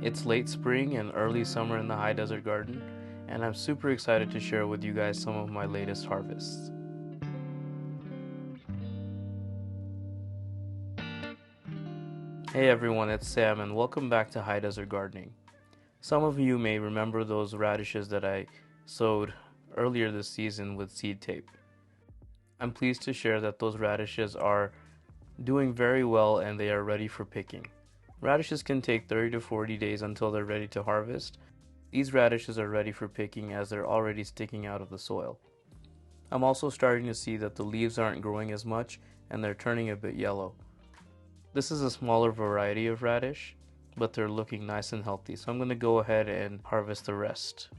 It's late spring and early summer in the high desert garden, and I'm super excited to share with you guys some of my latest harvests. Hey everyone, it's Sam and welcome back to High Desert Gardening. Some of you may remember those radishes that I sowed earlier this season with seed tape. I'm pleased to share that those radishes are doing very well and they are ready for picking. Radishes can take 30 to 40 days until they're ready to harvest. These radishes are ready for picking as they're already sticking out of the soil. I'm also starting to see that the leaves aren't growing as much and they're turning a bit yellow. This is a smaller variety of radish, but they're looking nice and healthy, so I'm going to go ahead and harvest the rest.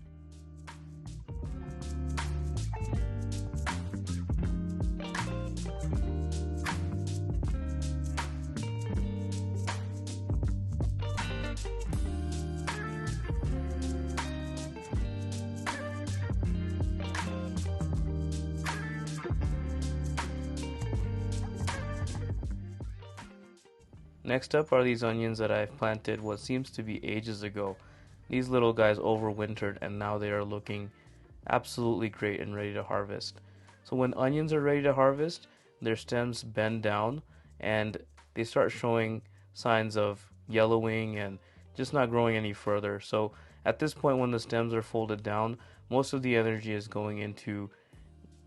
Next up are these onions that I've planted what seems to be ages ago. These little guys overwintered and now they are looking absolutely great and ready to harvest. So when onions are ready to harvest, their stems bend down and they start showing signs of yellowing and just not growing any further. So at this point when the stems are folded down, most of the energy is going into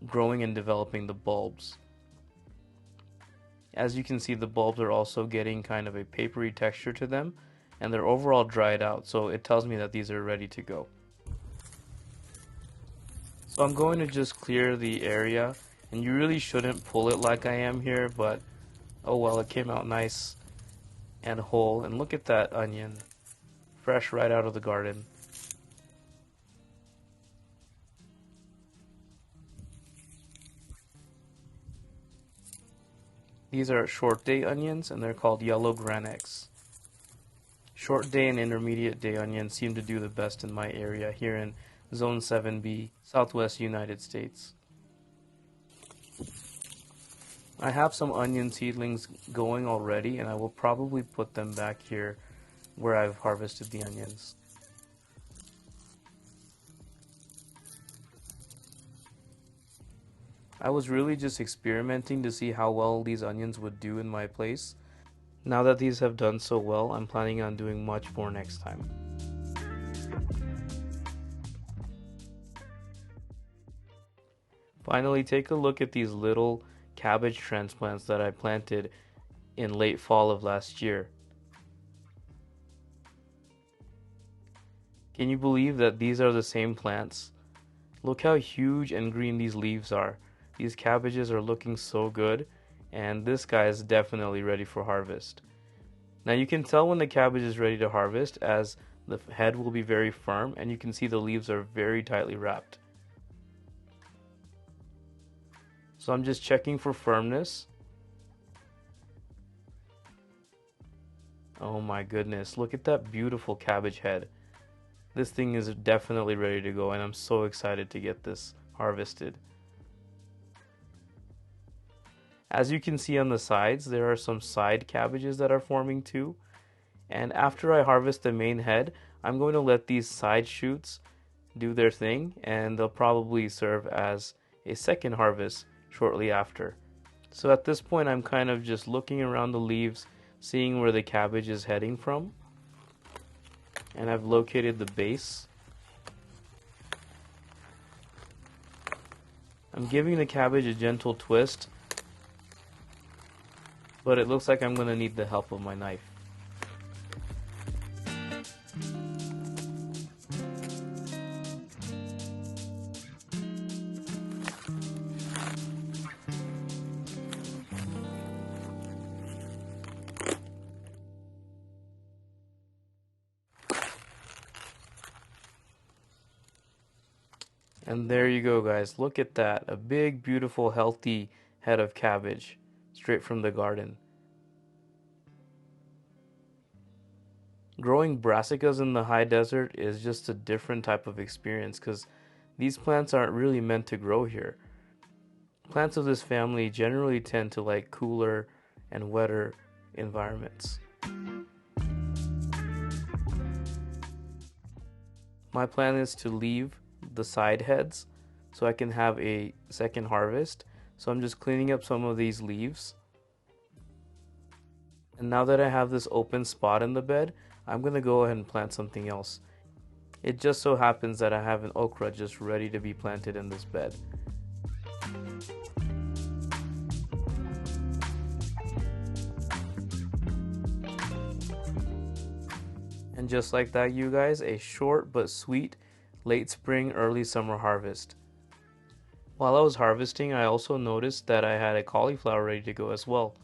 growing and developing the bulbs. As you can see, the bulbs are also getting kind of a papery texture to them and they're overall dried out, so it tells me that these are ready to go. So I'm going to just clear the area, and you really shouldn't pull it like I am here, but oh well, it came out nice and whole. And look at that onion, fresh right out of the garden. These are short day onions and they're called yellow granex. Short day and intermediate day onions seem to do the best in my area here in Zone 7B, Southwest United States. I have some onion seedlings going already and I will probably put them back here where I've harvested the onions. I was really just experimenting to see how well these onions would do in my place. Now that these have done so well, I'm planning on doing much more next time. Finally, take a look at these little cabbage transplants that I planted in late fall of last year. Can you believe that these are the same plants? Look how huge and green these leaves are. These cabbages are looking so good, and this guy is definitely ready for harvest. Now you can tell when the cabbage is ready to harvest as the head will be very firm and you can see the leaves are very tightly wrapped. So I'm just checking for firmness. Oh my goodness, look at that beautiful cabbage head. This thing is definitely ready to go and I'm so excited to get this harvested. As you can see on the sides, there are some side cabbages that are forming too. And after I harvest the main head, I'm going to let these side shoots do their thing and they'll probably serve as a second harvest shortly after. So at this point I'm kind of just looking around the leaves, seeing where the cabbage is heading from. And I've located the base. I'm giving the cabbage a gentle twist, but it looks like I'm going to need the help of my knife. And there you go, guys. Look at that. A big, beautiful, healthy head of cabbage straight from the garden. Growing brassicas in the high desert is just a different type of experience because these plants aren't really meant to grow here. Plants of this family generally tend to like cooler and wetter environments. My plan is to leave the side heads so I can have a second harvest. So I'm just cleaning up some of these leaves. And now that I have this open spot in the bed, I'm going to go ahead and plant something else. It just so happens that I have an okra just ready to be planted in this bed. And just like that, you guys, a short but sweet late spring, early summer harvest. While I was harvesting, I also noticed that I had a cauliflower ready to go as well.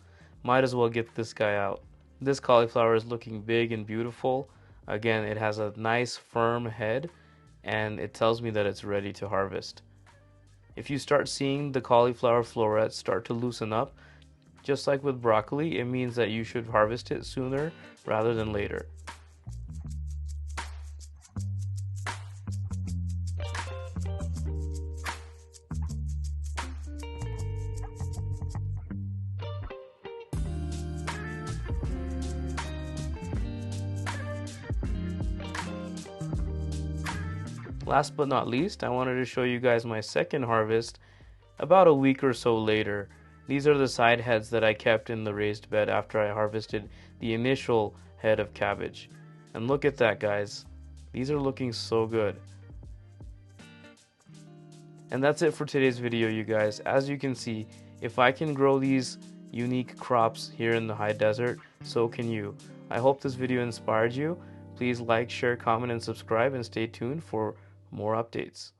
Might as well get this guy out. This cauliflower is looking big and beautiful. Again, it has a nice firm head and it tells me that it's ready to harvest. If you start seeing the cauliflower florets start to loosen up, just like with broccoli, it means that you should harvest it sooner rather than later. Last but not least, I wanted to show you guys my second harvest about a week or so later. These are the side heads that I kept in the raised bed after I harvested the initial head of cabbage. And look at that, guys. These are looking so good. And that's it for today's video, you guys. As you can see, if I can grow these unique crops here in the high desert, so can you. I hope this video inspired you. Please like, share, comment, and subscribe, and stay tuned for more updates.